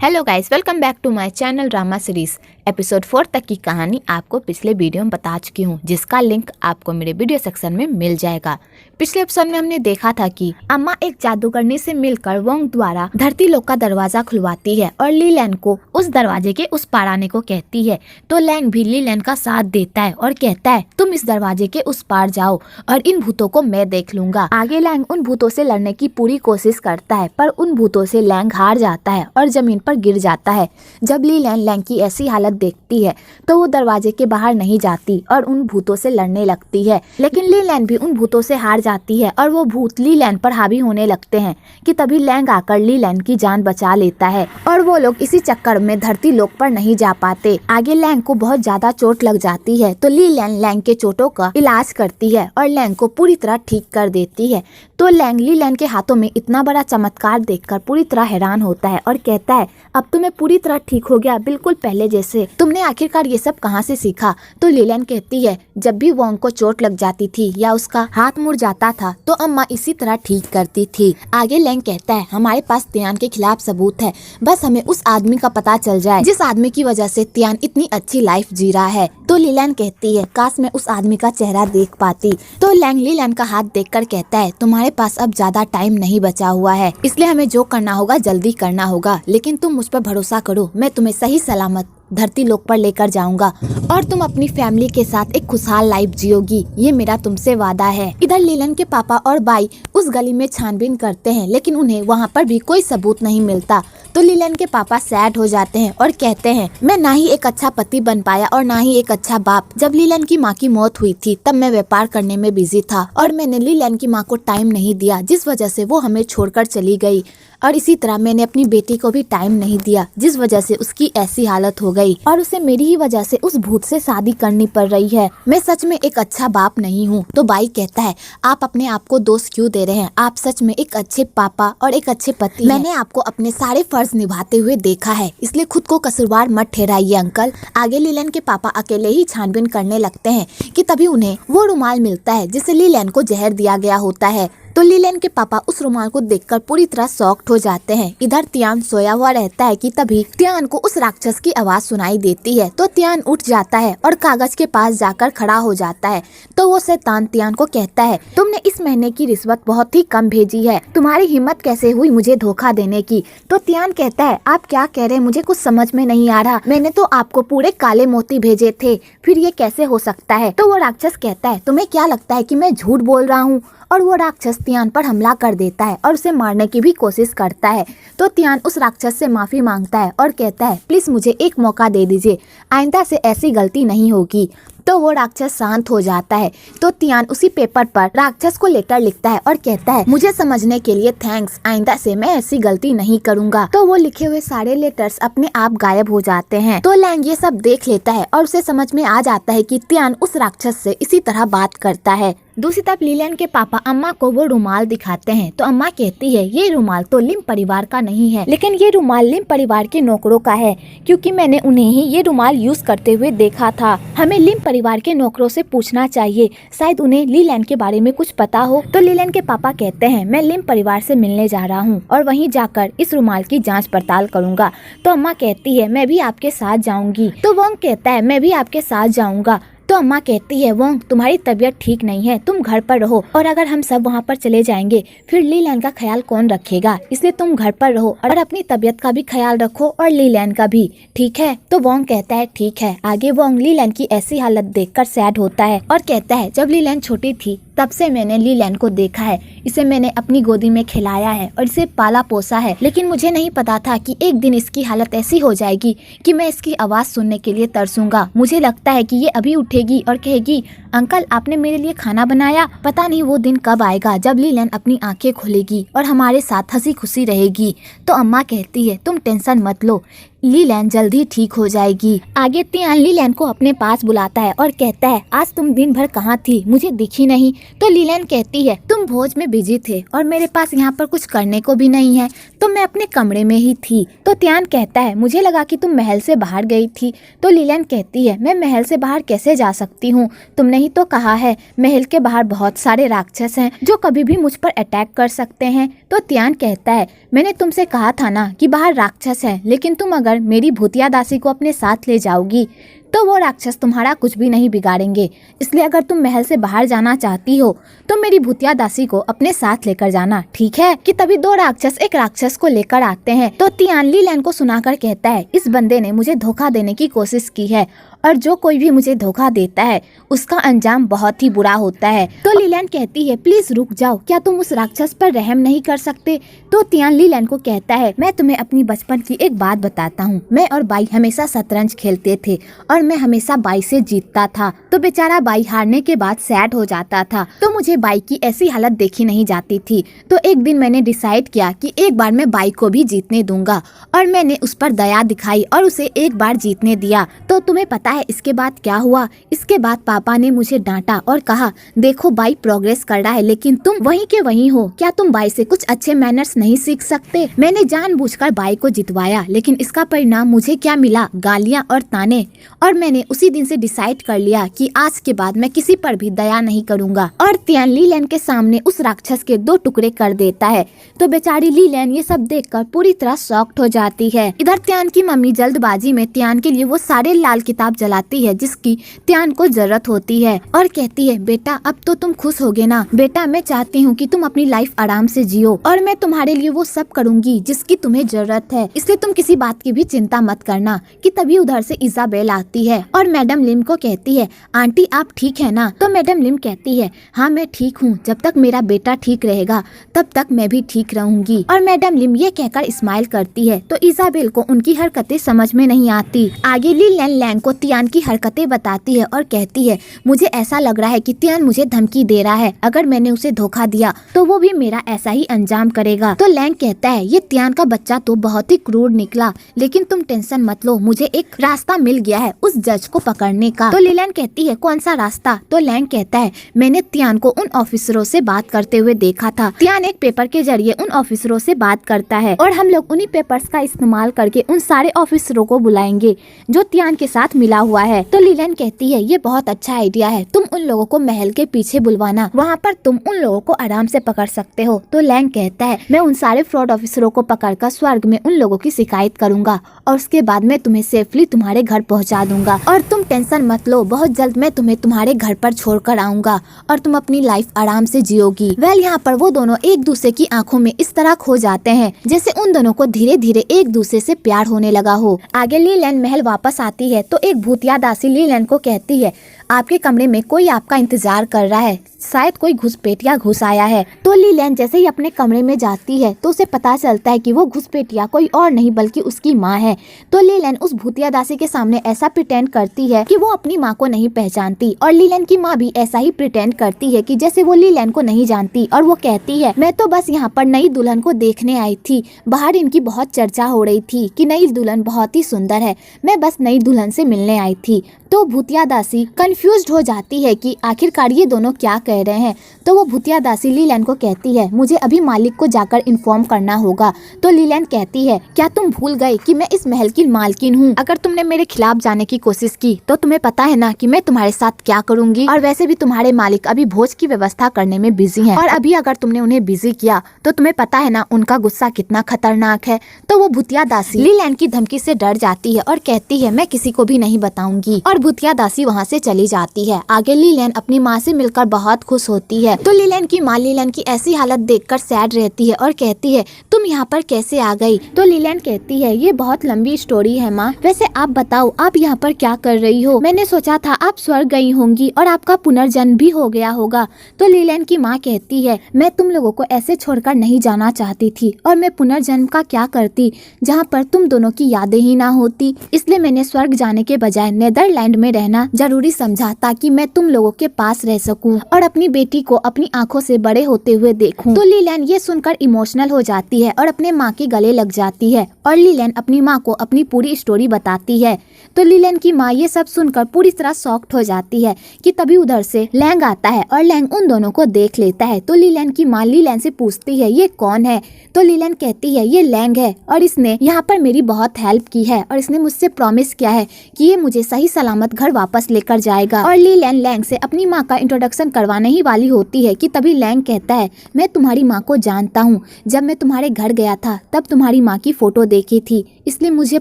Hello guys, welcome back to my channel drama series. Episode 4 तक की कहानी आपको पिछले वीडियो में बता चुकी हूँ, जिसका लिंक आपको मेरे वीडियो सेक्शन में मिल जाएगा। पिछले एपिसोड में हमने देखा था कि अम्मा एक जादूगरनी से मिलकर वोंग द्वारा धरती लोक का दरवाजा खुलवाती है और ली लैन को उस दरवाजे के उस पार आने को कहती है। तो लैंग भी ली लैन का साथ देता है और कहता है तुम इस दरवाजे के उस पार जाओ और इन भूतों को मैं देख लूंगा। आगे लैंग उन भूतों से लड़ने की पूरी कोशिश करता है, पर उन भूतों से लैंग हार जाता है और जमीन पर गिर जाता है। जब ली लैन लैंग की ऐसी हालत देखती है तो वो दरवाजे के बाहर नहीं जाती और उन भूतों से लड़ने लगती है, लेकिन ली लैन भी उन भूतों से हार जाती है और वो भूत ली लैन पर हावी होने लगते हैं कि तभी लैंग आकर ली लैन की जान बचा लेता है और वो लोग इसी चक्कर में धरती लोक पर नहीं जा पाते। आगे लैंग को बहुत ज्यादा चोट लग जाती है तो ली लैन लैंग के चोटों का इलाज करती है और लैंग को पूरी तरह ठीक कर देती है। तो लैंग ली लैन के हाथों में इतना बड़ा चमत्कार देखकर पूरी तरह हैरान होता है और कहता है अब तो मैं पूरी तरह ठीक हो गया, बिल्कुल पहले जैसे। तुमने आखिरकार ये सब कहाँ से सीखा? तो ली लैन कहती है जब भी वोंग को चोट लग जाती थी या उसका हाथ मुड़ जाता था तो अम्मा इसी तरह ठीक करती थी। आगे लैंग कहता है हमारे पास तियान के खिलाफ सबूत है, बस हमें उस आदमी का पता चल जाए जिस आदमी की वजह से तियान इतनी अच्छी लाइफ जी रहा है। तो ली लैन कहती है काश मैं उस आदमी का चेहरा देख पाती। तो लैंग ली लैन का हाथ देखकर कहता है तुम्हारे पास अब ज्यादा टाइम नहीं बचा हुआ है, इसलिए हमें जो करना होगा जल्दी करना होगा, लेकिन तुम मुझ पर भरोसा करो, मैं तुम्हें सही सलामत धरती लोक पर लेकर जाऊंगा और तुम अपनी फैमिली के साथ एक खुशहाल लाइफ जियोगी, ये मेरा तुमसे वादा है। इधर ली लैन के पापा और बाई उस गली में छानबीन करते हैं, लेकिन उन्हें वहाँ पर भी कोई सबूत नहीं मिलता। तो ली लैन के पापा सैड हो जाते हैं और कहते हैं मैं ना ही एक अच्छा पति बन पाया और ना ही एक अच्छा बाप। जब ली लैन की माँ की मौत हुई थी तब मैं व्यापार करने में बिजी था और मैंने ली लैन की माँ को टाइम नहीं दिया, जिस वजह से वो हमें छोड़कर चली गई। और इसी तरह मैंने अपनी बेटी को भी टाइम नहीं दिया, जिस वजह से उसकी ऐसी हालत हो गई और उसे मेरी ही वजह से उस भूत से शादी करनी पड़ रही है। मैं सच में एक अच्छा बाप नहीं हूँ। तो बाई कहता है आप अपने आप को दोष क्यों दे रहे हैं, आप सच में एक अच्छे पापा और एक अच्छे पति। मैंने आपको अपने सारे फर्ज निभाते हुए देखा है, इसलिए खुद को कसूरवार मत ठहराइए अंकल। आगे ली लैन के पापा अकेले ही छानबीन करने लगते हैं कि तभी उन्हें वो रुमाल मिलता है जिसे ली लैन को जहर दिया गया होता है। तो ली लैन के पापा उस रुमाल को देखकर पूरी तरह शॉक्ड हो जाते हैं। इधर तियान सोया हुआ रहता है कि तभी तियान को उस राक्षस की आवाज सुनाई देती है। तो तियान उठ जाता है और कागज के पास जाकर खड़ा हो जाता है। तो वो शैतान तियान को कहता है तुमने इस महीने की रिश्वत बहुत ही कम भेजी है, तुम्हारी हिम्मत कैसे हुई मुझे धोखा देने की? तो तियान कहता है आप क्या कह रहे हैं, मुझे कुछ समझ में नहीं आ रहा, मैंने तो आपको पूरे काले मोती भेजे थे, फिर ये कैसे हो सकता है? तो वो राक्षस कहता है तुम्हें क्या लगता है कि मैं झूठ बोल रहा हूँ? और वो राक्षस तियान पर हमला कर देता है और उसे मारने की भी कोशिश करता है। तो तियान उस राक्षस से माफी मांगता है और कहता है प्लीज मुझे एक मौका दे दीजिए, आइंदा से ऐसी गलती नहीं होगी। तो वो राक्षस शांत हो जाता है। तो तियान उसी पेपर पर राक्षस को लेटर लिखता है और कहता है मुझे समझने के लिए थैंक्स, आइंदा से मैं ऐसी गलती नहीं करूंगा। तो वो लिखे हुए सारे लेटर्स अपने आप गायब हो जाते हैं। तो लैंग ये सब देख लेता है और उसे समझ में आ जाता है कि तियान उस राक्षस से इसी तरह बात करता है। दूसरी तरफ ली लैन के पापा अम्मा को वो रुमाल दिखाते हैं। तो अम्मा कहती है ये रुमाल तो लिम परिवार का नहीं है, लेकिन ये रुमाल लिम परिवार के नौकरों का है, क्योंकि मैंने उन्हें ही ये रुमाल यूज करते हुए देखा था। हमें लिम परिवार के नौकरों से पूछना चाहिए, शायद उन्हें ली लैन के बारे में कुछ पता हो। तो ली लैन के पापा कहते हैं मैं लिम परिवार से मिलने जा रहा हूँ और वहीं जाकर इस रुमाल की जाँच पड़ताल करूँगा। तो अम्मा कहती है मैं भी आपके साथ जाऊँगी। तो वोंग कहता है मैं भी आपके साथ जाऊँगा। तो अम्मा कहती है वोंग तुम्हारी तबीयत ठीक नहीं है, तुम घर पर रहो, और अगर हम सब वहाँ पर चले जाएंगे फिर ली लैन का ख्याल कौन रखेगा, इसलिए तुम घर पर रहो और अपनी तबीयत का भी ख्याल रखो और ली लैन का भी, ठीक है? तो वोंग कहता है ठीक है। आगे वोंग ली लैन की ऐसी हालत देखकर सैड होता है और कहता है जब ली लैन छोटी थी तब से मैंने ली लैन को देखा है, इसे मैंने अपनी गोदी में खिलाया है और इसे पाला पोसा है, लेकिन मुझे नहीं पता था कि एक दिन इसकी हालत ऐसी हो जाएगी कि मैं इसकी आवाज सुनने के लिए तरसूंगा। मुझे लगता है कि ये अभी उठेगी और कहेगी अंकल आपने मेरे लिए खाना बनाया। पता नहीं वो दिन कब आएगा जब ली लैन अपनी आंखें खोलेगी और हमारे साथ हंसी खुशी रहेगी। तो अम्मा कहती है तुम टेंशन मत लो, लीलैन जल्दी ठीक हो जाएगी। आगे तियान लीलैन को अपने पास बुलाता है और कहता है आज तुम दिन भर कहाँ थी, मुझे दिखी नहीं। तो लीलैन कहती है तुम भोज में बिजी थे और मेरे पास यहाँ पर कुछ करने को भी नहीं है, तो मैं अपने कमरे में ही थी। तो तियान कहता है मुझे लगा कि तुम महल से बाहर गई थी। तो लीलैन कहती है मैं महल से बाहर कैसे जा सकती हूँ, तुमने ही तो कहा है महल के बाहर बहुत सारे राक्षस हैं जो कभी भी मुझ पर अटैक कर सकते हैं। तो तियान कहता है मैंने तुमसे कहा था ना कि बाहर राक्षस है, लेकिन तुम अगर मेरी भूतिया दासी को अपने साथ ले जाओगी तो वो राक्षस तुम्हारा कुछ भी नहीं बिगाड़ेंगे। इसलिए अगर तुम महल से बाहर जाना चाहती हो तो मेरी भूतिया दासी को अपने साथ लेकर जाना, ठीक है। कि तभी दो राक्षस एक राक्षस को लेकर आते हैं। तो तियान लीलैन को सुनाकर कहता है इस बंदे ने मुझे धोखा देने की कोशिश की है और जो कोई भी मुझे धोखा देता है उसका अंजाम बहुत ही बुरा होता है। तो लीलैन कहती है प्लीज रुक जाओ, क्या तुम उस राक्षस पर रहम नहीं कर सकते। तो तियान लीलैन को कहता है मैं तुम्हें अपनी बचपन की एक बात बताता हूँ, मैं और बाई हमेशा शतरंज खेलते थे और मैं हमेशा बाई से जीतता था। तो बेचारा बाई हारने के बाद सैड हो जाता था, तो मुझे बाई की ऐसी हालत देखी नहीं जाती थी। तो एक दिन मैंने डिसाइड किया कि एक बार मैं बाई को भी जीतने दूंगा और मैंने उस पर दया दिखाई और उसे एक बार जीतने दिया। तो तुम्हें पता है इसके बाद क्या हुआ। इसके बाद पापा ने मुझे डांटा और कहा देखो बाई प्रोग्रेस कर रहा है लेकिन तुम वहीं के वहीं हो, क्या तुम बाई से कुछ अच्छे मैनर्स नहीं सीख सकते। मैंने जानबूझकर बाई को जितवाया लेकिन इसका परिणाम मुझे क्या मिला, गालियां और ताने। और मैंने उसी दिन से डिसाइड कर लिया कि आज के बाद मैं किसी पर भी दया नहीं करूंगा। और तियान लीलैन के सामने उस राक्षस के 2 टुकड़े कर देता है। तो बेचारी लीलैन ये सब देखकर पूरी तरह शॉक्ड हो जाती है। इधर तियान की मम्मी जल्दबाजी में तियान के लिए वो सारे लाल किताब जलाती है जिसकी तियान को जरूरत होती है और कहती है बेटा अब तो तुम खुश होगे ना। बेटा मैं चाहती हूँ कि तुम अपनी लाइफ आराम से जियो और मैं तुम्हारे लिए वो सब करूंगी जिसकी तुम्हें जरूरत है, इसलिए तुम किसी बात की भी चिंता मत करना। कि तभी उधर से इजाबेल आती है और मैडम लिम को कहती है आंटी आप ठीक है ना। तो मैडम लिम कहती है हाँ मैं ठीक हूँ, जब तक मेरा बेटा ठीक रहेगा तब तक मैं भी ठीक रहूंगी। और मैडम लिम ये कहकर स्माइल करती है। तो इजाबेल को उनकी हरकतें समझ में नहीं आती। आगे लीलैन लैंग को तियान की हरकतें बताती है और कहती है मुझे ऐसा लग रहा है कि तियान मुझे धमकी दे रहा है, अगर मैंने उसे धोखा दिया तो वो भी मेरा ऐसा ही अंजाम करेगा। तो लैंग कहता है ये तियान का बच्चा तो बहुत ही क्रूर निकला, लेकिन तुम टेंशन मत लो, मुझे एक रास्ता मिल गया है उस जज को पकड़ने का। तो लीलैन कहती है कौन सा रास्ता। तो लैंग कहता है मैंने तियान को उन ऑफिसरों से बात करते हुए देखा था। तियान एक पेपर के जरिए उन ऑफिसरों से बात करता है और हम लोग उन्हीं पेपर्स का इस्तेमाल करके उन सारे ऑफिसरों को बुलाएंगे जो तियान के साथ मिला हुआ है। तो लीलैन कहती है ये बहुत अच्छा आइडिया है, तुम उन लोगों को महल के पीछे बुलवाना, वहाँ पर तुम उन लोगों को आराम से पकड़ सकते हो। तो लैंग कहता है मैं उन सारे फ्रॉड ऑफिसरों को पकड़कर स्वर्ग में उन लोगों की शिकायत करूंगा और उसके बाद मैं तुम्हें सेफली तुम्हारे घर पहुँचा दूंगा और तुम टेंशन मत लो, बहुत जल्द मैं तुम्हें तुम्हारे घर पर छोड़कर आऊंगा और तुम अपनी लाइफ आराम से जियोगी। वेल यहाँ पर वो दोनों एक दूसरे की आंखों में इस तरह खो जाते हैं जैसे उन दोनों को धीरे धीरे एक दूसरे से प्यार होने लगा हो। आगे लीलैन महल वापस आती है तो एक भूतिया दासी लीलैन को कहती है आपके कमरे में कोई आपका इंतजार कर रहा है, शायद कोई घुसपैठिया घुस आया है। तो लीलैन जैसे ही अपने कमरे में जाती है तो उसे पता चलता है कि वो घुसपैठिया कोई और नहीं बल्कि उसकी माँ है। तो लीलैन उस भूतिया दासी के सामने ऐसा प्रिटेंड करती है कि वो अपनी माँ को नहीं पहचानती और लीलैन की माँ भी ऐसा ही प्रिटेंड करती है कि जैसे वो लीलैन को नहीं जानती और वो कहती है मैं तो बस यहाँ पर नई दुल्हन को देखने आई थी, बाहर इनकी बहुत चर्चा हो रही थी कि नई दुल्हन बहुत ही सुंदर है, मैं बस नई दुल्हन से मिलने आई थी। तो भूतिया दासी कंफ्यूज्ड हो जाती है कि आखिरकार ये दोनों क्या कह रहे हैं। तो वो भूतिया दासी लीलैन को कहती है मुझे अभी मालिक को जाकर इन्फॉर्म करना होगा। तो लीलैन कहती है क्या तुम भूल गए कि मैं इस महल की मालकिन हूँ, अगर तुमने मेरे खिलाफ जाने की कोशिश की तो तुम्हें पता है ना कि मैं तुम्हारे साथ क्या करूंगी। और वैसे भी तुम्हारे मालिक अभी भोज की व्यवस्था करने में बिजी हैं और अभी अगर तुमने उन्हें बिजी किया तो तुम्हें पता है ना उनका गुस्सा कितना खतरनाक है। तो वो भूतिया दासी लीलैन की धमकी से डर जाती है और कहती है मैं किसी को भी नहीं बताऊंगी और भूतिया दासी वहाँ से चली जाती है। आगे लीलैन अपनी माँ से मिलकर बहुत खुश होती है। तो लीलैन की माँ लीलैन की ऐसी हालत देखकर सैड रहती है और कहती है तुम यहाँ पर कैसे आ गई। तो लीलैन कहती है ये बहुत लंबी स्टोरी है माँ, वैसे आप बताओ आप यहाँ पर क्या कर रही हो। मैंने सोचा था आप स्वर्ग गई होंगी और आपका पुनर्जन्म भी हो गया होगा। तो लीलैन की माँ कहती है मैं तुम लोगों को ऐसे छोड़कर नहीं जाना चाहती थी और मैं पुनर्जन्म का क्या करती जहाँ पर तुम दोनों की यादें ही ना होती, इसलिए मैंने स्वर्ग जाने के बजाय नेदरलैंड में रहना जरूरी समझा। समझा ताकि मैं तुम लोगों के पास रह सकूं और अपनी बेटी को अपनी आंखों से बड़े होते हुए देखूं। तो लीलैन ये सुनकर इमोशनल हो जाती है और अपने माँ के गले लग जाती है और लीलैन अपनी माँ को अपनी पूरी स्टोरी बताती है। तो लीलैन की माँ ये सब सुनकर पूरी तरह शॉक्ड हो जाती है कि तभी उधर से लैंग आता है और लैंग उन दोनों को देख लेता है। तो लीलैन की माँ लीलैन से पूछती है ये कौन है। तो लीलैन कहती है ये लैंग है और इसने यहाँ पर मेरी बहुत हेल्प की है और इसने मुझसे प्रॉमिस किया है कि ये मुझे सही सलामत घर वापस लेकर जाएगा। और लीलैन लैंग से अपनी माँ का इंट्रोडक्शन करवाने ही वाली होती है कि तभी लैंग कहता है मैं तुम्हारी माँ को जानता हूँ, जब मैं तुम्हारे घर गया था तब तुम्हारी माँ की फोटो देखी थी, इसलिए मुझे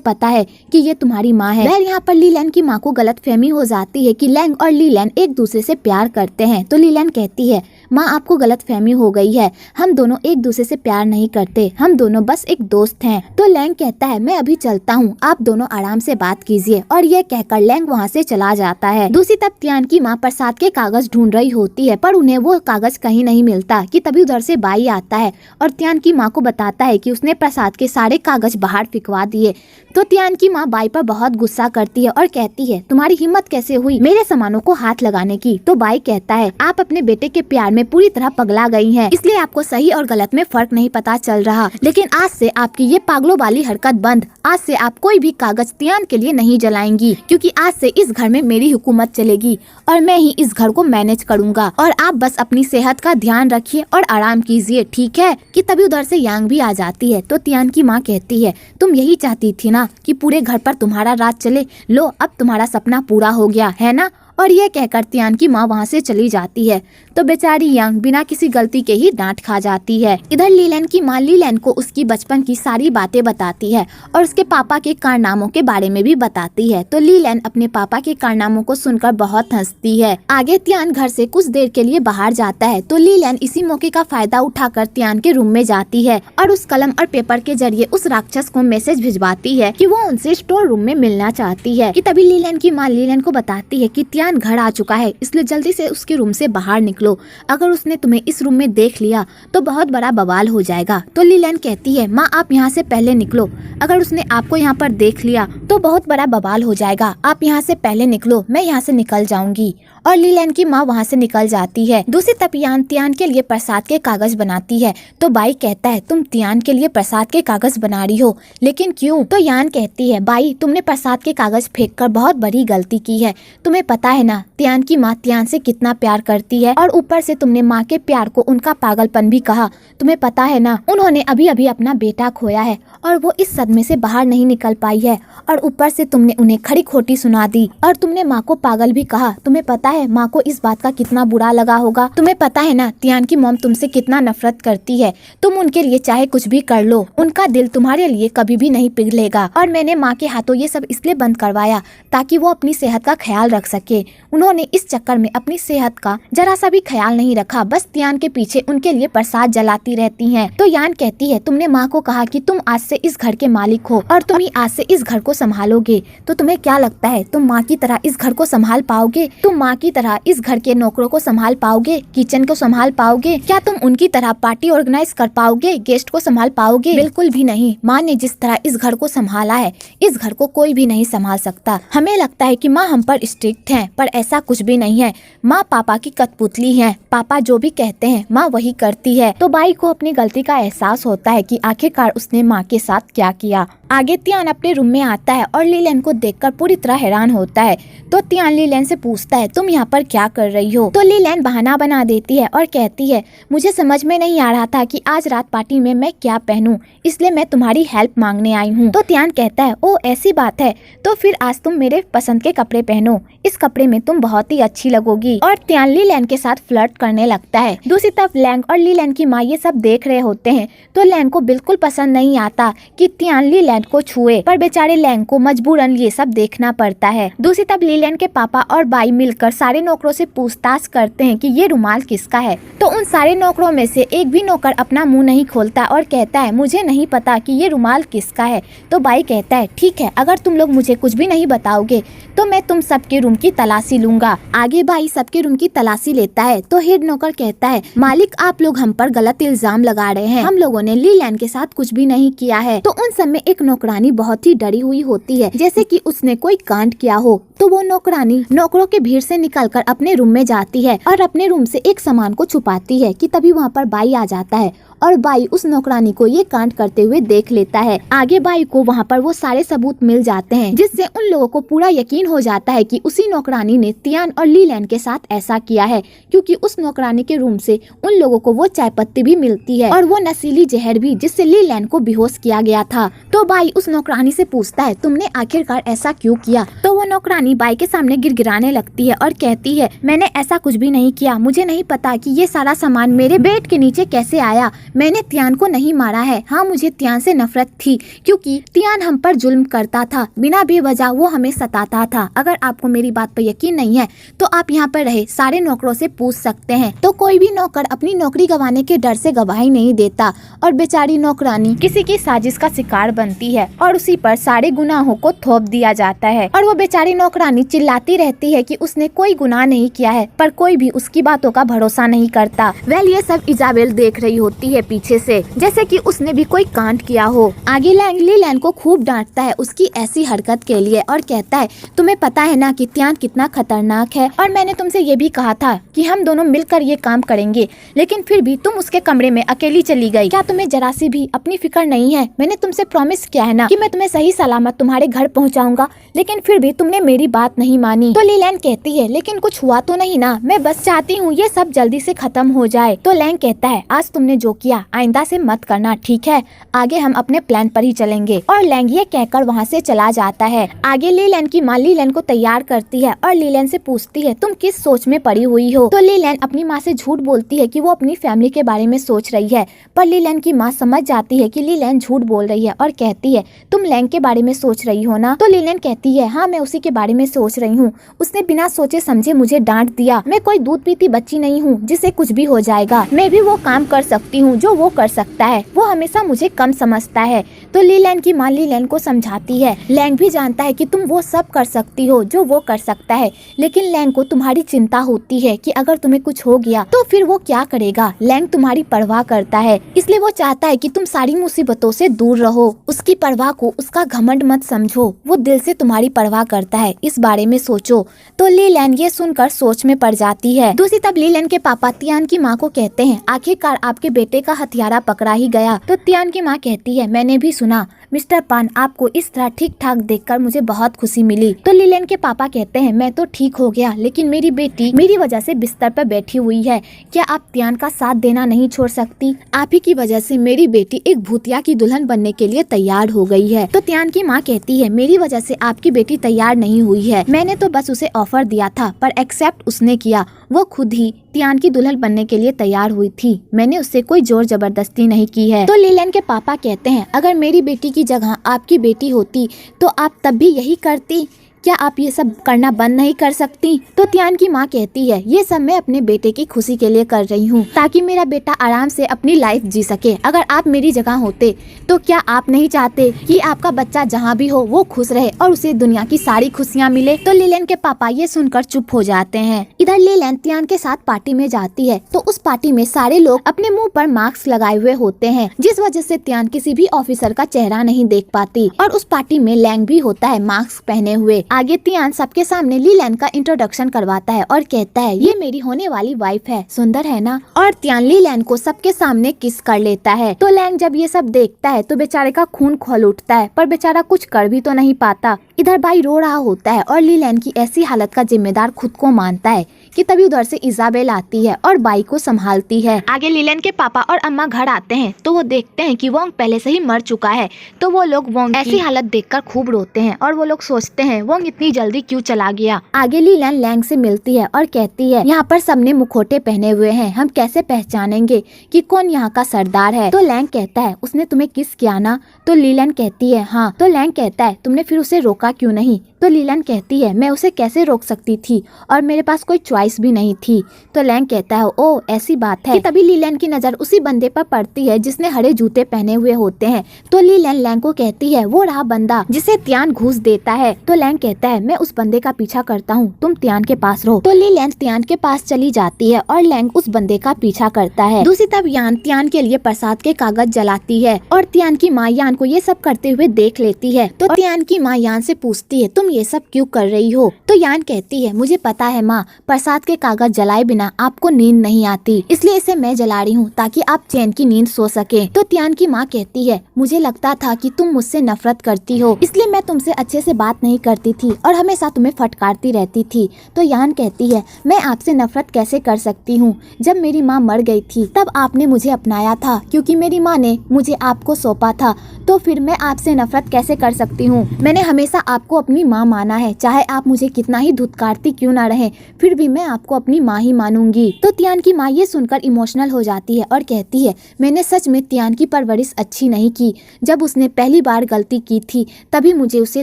पता है कि ये तुम्हारी माँ है। यहाँ पर लीलैन की माँ को गलतफहमी हो जाती है कि लैंग और लीलैन एक दूसरे से प्यार करते हैं। तो लीलैन कहती है माँ आपको गलतफहमी हो गई है, हम दोनों एक दूसरे से प्यार नहीं करते, हम दोनों बस एक दोस्त हैं। तो लैंग कहता है मैं अभी चलता हूँ, आप दोनों आराम से बात कीजिए और ये कहकर लैंग वहाँ से चला जाता है। दूसरी तरफ तियान की माँ प्रसाद के कागज ढूंढ रही होती है पर उन्हें वो कागज कहीं नहीं मिलता कि तभी उधर से बाई आता है और तियान की माँ को बताता है कि उसने प्रसाद के सारे कागज बाहर फेंकवा दिए। तो तियान की माँ बाई पर बहुत गुस्सा करती है और कहती है तुम्हारी हिम्मत कैसे हुई मेरे सामानों को हाथ लगाने की। तो बाई कहता है आप अपने बेटे के प्यार में पूरी तरह पगला गई हैं, इसलिए आपको सही और गलत में फर्क नहीं पता चल रहा, लेकिन आज से आपकी ये पागलों वाली हरकत बंद। आज से आप कोई भी कागज तियान के लिए नहीं जलाएंगी क्योंकि आज से इस घर में मेरी हुकूमत चलेगी और मैं ही इस घर को मैनेज करूंगा और आप बस अपनी सेहत का ध्यान रखिए और आराम कीजिए, ठीक है। कि तभी उधर से यांग भी आ जाती है। तो तियान की माँ कहती है तुम यही चाहती थी ना कि पूरे घर पर तुम्हारा राज चले, लो अब तुम्हारा सपना पूरा हो गया है ना। और ये कहकर तियान की माँ वहाँ से चली जाती है। तो बेचारी यांग बिना किसी गलती के ही डांट खा जाती है। इधर लीलैन की माँ लीलैन को उसकी बचपन की सारी बातें बताती है और उसके पापा के कारनामों के बारे में भी बताती है। तो लीलैन अपने पापा के कारनामों को सुनकर बहुत हंसती है। आगे तियान घर से कुछ देर के लिए बाहर जाता है तो लीलैन इसी मौके का फायदा उठाकर तियान के रूम में जाती है और उस कलम और पेपर के जरिए उस राक्षस को मैसेज भिजवाती है कि वो उनसे स्टोर रूम में मिलना चाहती है। कि तभी लीलैन की माँ लीलैन को बताती है कि तियान घर आ चुका है, इसलिए जल्दी से उसके रूम से बाहर निकलो, अगर उसने तुम्हें इस रूम में देख लिया तो बहुत बड़ा बवाल हो जाएगा। तो लीलैन कहती है माँ आप यहाँ से पहले निकलो, अगर उसने आपको यहाँ पर देख लिया तो बहुत बड़ा बवाल हो जाएगा, आप यहाँ से पहले निकलो, मैं यहाँ से निकल जाऊंगी। और लीलैन की माँ वहाँ से निकल जाती है। दूसरी तरफ यान तियान के लिए प्रसाद के कागज बनाती है। तो बाई कहता है तुम तियान के लिए प्रसाद के कागज बना रही हो, लेकिन क्यों? तो यान कहती है बाई तुमने प्रसाद के कागज फेंककर बहुत बड़ी गलती की है, तुम्हें पता है ना तियान की माँ तियान से कितना प्यार करती है और ऊपर से तुमने माँ के प्यार को उनका पागलपन भी कहा। तुम्हें पता है ना उन्होंने अभी अभी अपना बेटा खोया है और वो इस सदमे से बाहर नहीं निकल पाई है और ऊपर से तुमने उन्हें खरी खोटी सुना दी और तुमने माँ को पागल भी कहा। तुम्हें पता है माँ को इस बात का कितना बुरा लगा होगा। तुम्हें पता है ना तियान की मॉम तुमसे कितना नफरत करती है, तुम उनके लिए चाहे कुछ भी कर लो, उनका दिल तुम्हारे लिए कभी भी नहीं पिघलेगा। और मैंने माँ के हाथों ये सब इसलिए बंद करवाया ताकि वो अपनी सेहत का ख्याल रख सके। उन्होंने इस चक्कर में अपनी सेहत का जरा सा भी ख्याल नहीं रखा, बस तियान के पीछे उनके लिए प्रसाद जलाती रहती हैं। तो यान कहती है तुमने माँ को कहा कि तुम आज से इस घर के मालिक हो और तुम ही आज से इस घर को संभालोगे, तो तुम्हें क्या लगता है तुम माँ की तरह इस घर को संभाल पाओगे? तुम माँ की तरह इस घर के नौकरों को संभाल पाओगे, किचन को संभाल पाओगे? क्या तुम उनकी तरह पार्टी ऑर्गेनाइज कर पाओगे, गेस्ट को संभाल पाओगे? बिल्कुल भी नहीं। माँ ने जिस तरह इस घर को संभाला है इस घर को कोई भी नहीं संभाल सकता। हमें लगता है कि माँ हम पर स्ट्रिक्ट हैं, पर ऐसा कुछ भी नहीं है। माँ पापा की कठपुतली है, पापा जो भी कहते हैं माँ वही करती है। तो बाई को अपनी गलती का एहसास होता है कि आखिरकार उसने माँ के साथ क्या किया। आगे तियान अपने रूम में आता है और लीलैन को देखकर पूरी तरह हैरान होता है। तो तियान लीलैन से पूछता है तुम यहाँ पर क्या कर रही हो? तो लीलैन बहाना बना देती है और कहती है मुझे समझ में नहीं आ रहा था कि आज रात पार्टी में मैं क्या पहनूं, इसलिए मैं तुम्हारी हेल्प मांगने आई हूँ। तो तियान कहता है ओ ऐसी बात है, तो फिर आज तुम मेरे पसंद के कपड़े पहनो, इस कपड़े में तुम बहुत ही अच्छी लगोगी। और तियान लीलैन के साथ फ्लर्ट करने लगता है। दूसरी तरफ लैंग और लीलैन की माँ ये सब देख रहे होते हैं। तो लैंग को बिल्कुल पसंद नहीं आता कि तियान लीलैन को छुए, पर बेचारे लैंग को मजबूरन ये सब देखना पड़ता है। दूसरी तरफ लीलैन के पापा और बाई मिलकर सारे नौकरों से पूछताछ करते हैं कि ये रुमाल किसका है। तो उन सारे नौकरों में से एक भी नौकर अपना मुंह नहीं खोलता और कहता है मुझे नहीं पता कि ये रुमाल किसका है। तो बाई कहता है ठीक है, अगर तुम लोग मुझे कुछ भी नहीं बताओगे तो मैं तुम सबके रूम की तलाशी लूंगा। आगे बाई सबके रूम की तलाशी लेता है। तो हेड नौकर कहता है मालिक आप लोग हम पर गलत इल्जाम लगा रहे हैं, हम लोगों ने लीलैन के साथ कुछ भी नहीं किया है। तो उन सब में एक नौकरानी बहुत ही डरी हुई होती है, जैसे कि उसने कोई कांड किया हो। तो वो नौकरानी नौकरों के भीड़ से निकलकर अपने रूम में जाती है और अपने रूम से एक सामान को छुपाती है कि तभी वहाँ पर बाई आ जाता है और बाई उस नौकरानी को ये कांड करते हुए देख लेता है। आगे बाई को वहाँ पर वो सारे सबूत मिल जाते हैं, जिससे उन लोगों को पूरा यकीन हो जाता है कि उसी नौकरानी ने तियान और लीलैंड के साथ ऐसा किया है, क्योंकि उस नौकरानी के रूम से उन लोगों को वो चाय पत्ती भी मिलती है और वो नशीली जहर भी, जिससे लीलैंड को बेहोश किया गया था। तो बाई उस नौकरानी से पूछता है, तुमने आखिरकार ऐसा क्यों किया? तो वो नौकरानी बाई के सामने गिड़गिड़ाने लगती है और कहती है, मैंने ऐसा कुछ भी नहीं किया, मुझे नहीं पता कि ये सारा सामान मेरे बेड के नीचे कैसे आया। मैंने तियान को नहीं मारा है। हाँ, मुझे तियान से नफरत थी, क्योंकि तियान हम पर जुल्म करता था, बिना बेवजह वो हमें सताता था। अगर आपको मेरी बात पर यकीन नहीं है तो आप यहाँ पर रहे सारे नौकरों से पूछ सकते हैं। तो कोई भी नौकर अपनी नौकरी गंवाने के डर से गवाही नहीं देता और बेचारी नौकरानी किसी की साजिश का शिकार बनती है और उसी पर सारे गुनाहों को थोप दिया जाता है और वो बेचारी नौकरानी चिल्लाती रहती है कि उसने कोई गुनाह नहीं किया है, पर कोई भी उसकी बातों का भरोसा नहीं करता। वेल, ये सब इजाबेल देख रही होती है पीछे से, जैसे कि उसने भी कोई कांड किया हो। आगे लीलैंड को खूब डांटता है उसकी ऐसी हरकत के लिए और कहता है, तुम्हें पता है ना कि तियान कितना खतरनाक है, और मैंने तुमसे ये भी कहा था कि हम दोनों मिलकर ये काम करेंगे, लेकिन फिर भी तुम उसके कमरे में अकेली चली गई। क्या तुम्हें जरा सी भी अपनी फिक्र नहीं है? मैंने तुमसे प्रॉमिस किया है ना कि मैं तुम्हें सही सलामत तुम्हारे घर पहुंचाऊंगा, लेकिन फिर भी तुमने मेरी बात नहीं मानी। तो लीलैंड कहती है, लेकिन कुछ हुआ तो नहीं ना, मैं बस चाहती हूँ ये सब जल्दी से खत्म हो जाए। तो लैंग कहता है, आज तुमने जो किया आइंदा से मत करना, ठीक है? आगे हम अपने प्लान पर ही चलेंगे। और लैंग ये कहकर वहाँ से चला जाता है। आगे लीलैंड की माँ लीलैंड को तैयार करती है और लीलैंड से पूछती है, तुम किस सोच में पड़ी हुई हो? तो लीलैंड अपनी माँ से झूठ बोलती है कि वो अपनी फैमिली के बारे में सोच रही है, पर लीलैंड की माँ समझ जाती है कि लीलैंड झूठ बोल रही है और कहती है, तुम लैंग के बारे में सोच रही हो ना? तो लीलैंड कहती है, हाँ, मैं उसी के बारे में सोच रही हूँ। उसने बिना सोचे समझे मुझे डांट दिया। मैं कोई दूध पीती बच्ची नहीं हूँ जिसे कुछ भी हो जाएगा। मैं भी वो काम कर सकती हूँ जो वो कर सकता है। वो हमेशा मुझे कम समझता है। तो लीलैंड की माँ लीलैंड को समझाती है, लैंग भी जानता है कि तुम वो सब कर सकती हो जो वो कर सकता है, लेकिन लैंग को तुम्हारी चिंता होती है कि अगर तुम्हें कुछ हो गया तो फिर वो क्या करेगा। लैंग तुम्हारी परवाह करता है, इसलिए वो चाहता है कि तुम सारी मुसीबतों से दूर रहो। उसकी परवाह को उसका घमंड मत समझो, वो दिल से तुम्हारी परवाह करता है, इस बारे में सोचो। तो लीलैंड ये सुनकर सोच में पड़ जाती है। दूसरी तरफ लीलैंड के पापा तियान की माँ को कहते हैं, आखिरकार आपके बेटे का हथियारा पकड़ा ही गया। तो तियान की माँ कहती है, मैंने भी सुना मिस्टर पान, आपको इस तरह ठीक ठाक देखकर मुझे बहुत खुशी मिली। तो लीलैंड के पापा कहते हैं, मैं तो ठीक हो गया, लेकिन मेरी बेटी मेरी वजह से बिस्तर पर बैठी हुई है। क्या आप तियान का साथ देना नहीं छोड़ सकती? आप ही की वजह से मेरी बेटी एक भूतिया की दुल्हन बनने के लिए तैयार हो गई है। तो तियान की माँ कहती है, मेरी वजह से आपकी बेटी तैयार नहीं हुई है, मैंने तो बस उसे ऑफर दिया था, पर एक्सेप्ट उसने किया। वो खुद ही तियान की दुल्हन बनने के लिए तैयार हुई थी, मैंने उससे कोई जोर जबरदस्ती नहीं की है। तो लीलैंड के पापा कहते हैं, अगर मेरी बेटी की जगह आपकी बेटी होती तो आप तब भी यही करती? क्या आप ये सब करना बंद नहीं कर सकती? तो तियान की माँ कहती है, ये सब मैं अपने बेटे की खुशी के लिए कर रही हूँ, ताकि मेरा बेटा आराम से अपनी लाइफ जी सके। अगर आप मेरी जगह होते तो क्या आप नहीं चाहते कि आपका बच्चा जहाँ भी हो वो खुश रहे और उसे दुनिया की सारी खुशियाँ मिले? तो लीलैंड के पापा ये सुनकर चुप हो जाते हैं। इधर लीलैंड तियान के साथ पार्टी में जाती है, तो उस पार्टी में सारे लोग अपने मुँह पर मास्क लगाए हुए होते हैं, जिस वजह से तियान किसी भी ऑफिसर का चेहरा नहीं देख पाती। और उस पार्टी में लैंग भी होता है मास्क पहने हुए। आगे तियान सबके सामने लीलैंड का इंट्रोडक्शन करवाता है और कहता है, ये मेरी होने वाली वाइफ है, सुंदर है ना? और तियान लीलैंड को सबके सामने किस कर लेता है। तो लैंग जब ये सब देखता है तो बेचारे का खून खौल उठता है, पर बेचारा कुछ कर भी तो नहीं पाता। इधर भाई रो रहा होता है और लीलैंड की ऐसी हालत का जिम्मेदार खुद को मानता है कि तभी उधर से इजाबेल आती है और बाई को संभालती है। आगे लीलैंड के पापा और अम्मा घर आते हैं तो वो देखते हैं कि वोंग पहले से ही मर चुका है। तो वो लोग वोंग ऐसी हालत देखकर खूब रोते हैं और वो लोग सोचते हैं वोंग इतनी जल्दी क्यों चला गया। आगे लीलैंड लैंग से मिलती है और कहती है, यहाँ पर सबने मुखौटे पहने हुए हैं, हम कैसे पहचानेंगे कि कौन यहाँ का सरदार है? तो लैंग कहता है, उसने तुम्हें किस किया ना? तो लीलैंड कहती है, हाँ। तो लैंग कहता है, तुमने फिर उसे रोका क्यों नहीं? तो लीलन कहती है मैं उसे कैसे रोक सकती थी और मेरे पास कोई चॉइस भी नहीं थी। तो लैंग कहता है ओ ऐसी बात है। कि तभी लीलन की नजर उसी बंदे पर पड़ती है जिसने हरे जूते पहने हुए होते हैं। तो लीलन लैंग को कहती है वो रहा बंदा जिसे त्यान घूस देता है। तो लैंग कहता है मैं उस बंदे का पीछा करता हूँ, तुम त्यान के पास रहो। तो लीलन त्यान के पास चली जाती है और लैंग उस बंदे का पीछा करता है। दूसरी तरफ यान त्यान के लिए प्रसाद के कागज जलाती है और त्यान की माँ यान को ये सब करते हुए देख लेती है। तो त्यान की माँ यान से पूछती है तुम ये सब क्यों कर रही हो। तो यान कहती है मुझे पता है माँ, प्रसाद के कागज जलाए बिना आपको नींद नहीं आती, इसलिए इसे मैं जला रही हूँ ताकि आप चैन की नींद सो सके। तो त्यान की माँ कहती है मुझे लगता था कि तुम मुझसे नफरत करती हो, इसलिए मैं तुमसे अच्छे से बात नहीं करती थी और हमेशा तुम्हें फटकारती रहती थी। तो यान कहती है मैं आपसे नफरत कैसे कर सकती हूँ, जब मेरी माँ मर गई थी तब आपने मुझे अपनाया था क्योंकि मेरी माँ ने मुझे आपको सौंपा था, तो फिर मैं आपसे नफरत कैसे कर सकती हूँ। मैंने हमेशा आपको अपनी माँ माना है, चाहे आप मुझे कितना ही धुतकारती क्यों ना रहे, फिर भी मैं आपको अपनी माँ ही मानूंगी। तो त्यान की माँ ये सुनकर इमोशनल हो जाती है और कहती है मैंने सच में त्यान की परवरिश अच्छी नहीं की। जब उसने पहली बार गलती की थी तभी मुझे उसे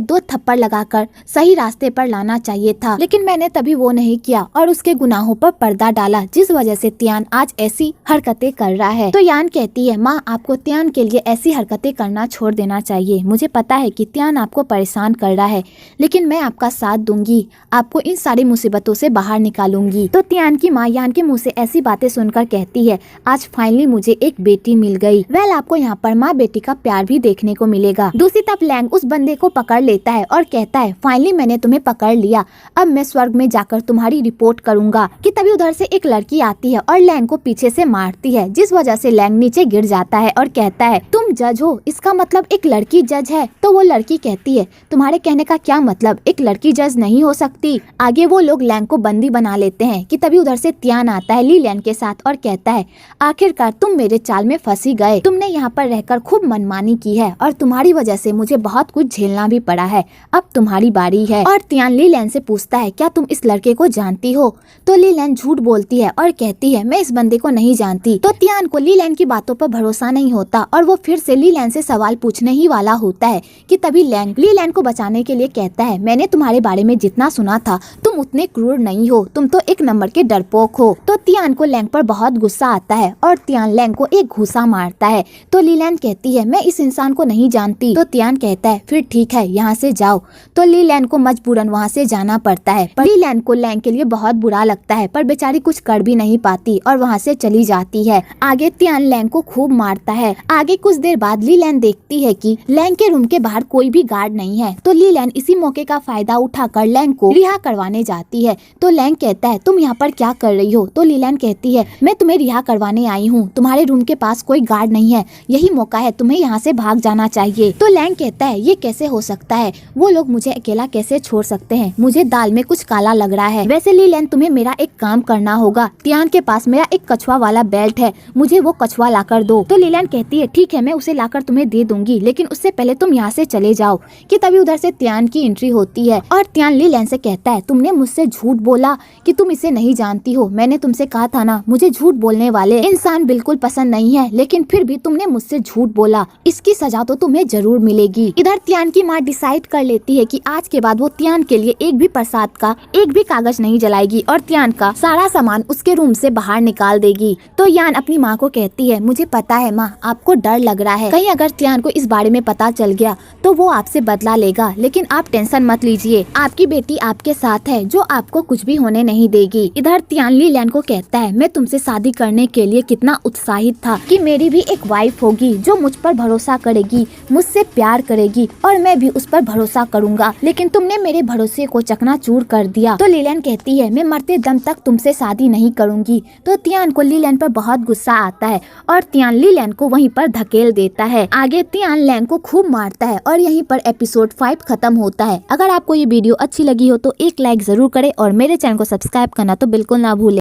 2 थप्पड़ लगाकर सही रास्ते पर लाना चाहिए था, लेकिन मैंने तभी वो नहीं किया और उसके गुनाहों पर पर्दा डाला, जिस वजह से त्यान आज ऐसी हरकतें कर रहा है। तो यान कहती है माँ आपको त्यान के लिए ऐसी हरकतें करना छोड़ देना चाहिए। मुझे पता है कि त्यान आपको परेशान कर रहा है, लेकिन मैं आपका साथ दूंगी, आपको इन सारी मुसीबतों से बाहर निकालूंगी। तो त्यान की माँ यान के मुंह से ऐसी बातें सुनकर कहती है आज फाइनली मुझे एक बेटी मिल गई। वेल आपको यहाँ पर माँ बेटी का प्यार भी देखने को मिलेगा। दूसरी तरफ लैंग उस बंदे को पकड़ लेता है और कहता है फाइनली मैंने तुम्हें पकड़ लिया, अब मैं स्वर्ग में जाकर तुम्हारी रिपोर्ट करूंगा। कि तभी उधर से एक लड़की आती है और लैंग को पीछे से मारती है, जिस वजह से लैंग नीचे गिर जाता है और कहता है तुम जज हो, इसका मतलब एक लड़की जज है। तो वो लड़की कहती है तुम्हारे कहने का क्या मतलब, एक लड़की जज नहीं हो सकती। आगे वो लोग लैंग को बंदी बना लेते हैं। कि तभी उधर से त्यान आता है लीलैंड के साथ और कहता है आखिरकार तुम मेरे चाल में फंसी गए, तुमने यहाँ पर रहकर खूब मनमानी की है और तुम्हारी वजह से मुझे बहुत कुछ झेलना भी पड़ा है, अब तुम्हारी बारी है। और त्यान लीलैंड से पूछता है क्या तुम इस लड़के को जानती हो। तो लीलैंड झूठ बोलती है और कहती है मैं इस बंदे को नहीं जानती। तो त्यान को लीलैंड की बातों पर भरोसा नहीं होता और वो फिर से लीलैंड से सवाल पूछने ही वाला होता है। कि तभी लैंग लीलैंड को बचाने के लिए कहता है मैंने तुम्हारे बारे में जितना सुना था तुम उतने क्रूर नहीं हो, तुम तो एक नंबर के डरपोक हो। तो त्यान को लैंग पर बहुत गुस्सा आता है और त्यान लैंग को एक घूसा मारता है। तो लीलैंड कहती है मैं इस इंसान को नहीं जानती। तो त्यान कहता है फिर ठीक है यहाँ से जाओ। तो लीलैंड को मजबूरन वहाँ से जाना पड़ता है, पर लीलैंड को लैंग के लिए बहुत बुरा लगता है, पर बेचारी कुछ कर भी नहीं पाती और वहाँ से चली जाती है। आगे त्यान लैंग को खूब मारता है। आगे कुछ देर बाद लीलैंड देखती है कि लैंग के रूम के बाहर कोई भी गार्ड नहीं है। तो लीलैंड इसी मौके का फायदा उठाकर लैंग को रिहा करवाने जाती है। तो लैंग कहता है तुम यहाँ पर क्या कर रही हो। तो लीलैंड कहती है मैं तुम्हें रिहा करवाने आई हूँ, तुम्हारे रूम के पास कोई गार्ड नहीं है, यही मौका है, तुम्हें यहाँ से भाग जाना चाहिए। तो लैंग कहता है ये कैसे हो सकता है, वो लोग मुझे अकेला कैसे छोड़ सकते हैं, मुझे दाल में कुछ काला लग रहा है। वैसे लीलैंड तुम्हें मेरा एक काम करना होगा, त्यान के पास मेरा एक कछुआ वाला बेल्ट है, मुझे वो कछुआ लाकर दो। तो लीलैंड कहती है ठीक है मैं उसे लाकर तुम्हें दे दूंगी, लेकिन उससे पहले तुम यहाँ से चले जाओ। कि तभी उधर से त्यान की एंट्री होती है और त्यान लीलैंड से कहता है तुमने मुझसे झूठ बोला कि तुम इसे नहीं जानती हो, मैंने तुमसे कहा था ना मुझे झूठ बोलने वाले इंसान बिल्कुल पसंद नहीं है, लेकिन फिर भी तुमने मुझसे झूठ बोला, इसकी सजा तो तुम्हें जरूर मिलेगी। इधर त्यान की माँ डिसाइड कर लेती है कि आज के बाद वो त्यान के लिए एक भी प्रसाद का एक भी कागज नहीं जलाएगी और त्यान का सारा सामान उसके रूम से बाहर निकाल देगी। तो यान अपनी माँ को कहती है मुझे पता है माँ आपको डर लग रहा है, कहीं अगर त्यान को इस बारे में पता चल गया तो वो आपसे बदला लेगा, लेकिन आप टेंशन मत लीजिए, आपकी बेटी आपके साथ है जो आपको कुछ भी होने नहीं देगी। इधर त्यान लीलैंड को कहता है मैं तुमसे शादी करने के लिए कितना उत्साहित था कि मेरी भी एक वाइफ होगी जो मुझ पर भरोसा करेगी, मुझसे प्यार करेगी और मैं भी उस पर भरोसा करूंगा, लेकिन तुमने मेरे भरोसे को चकनाचूर कर दिया। तो लीलैंड कहती है मैं मरते दम तक तुमसे शादी नहीं करूंगी। तो त्यान को लीलैंड पर बहुत गुस्सा आता है और त्यान लीलैंड को वहीं पर धकेल देता है। आगे त्यान लैंग को खूब मारता है और यहीं पर एपिसोड 5 खत्म होता है। अगर आपको ये वीडियो अच्छी लगी हो तो एक लाइक जरूर करें और मेरे चैनल को सब्सक्राइब करना तो बिल्कुल ना भूलें।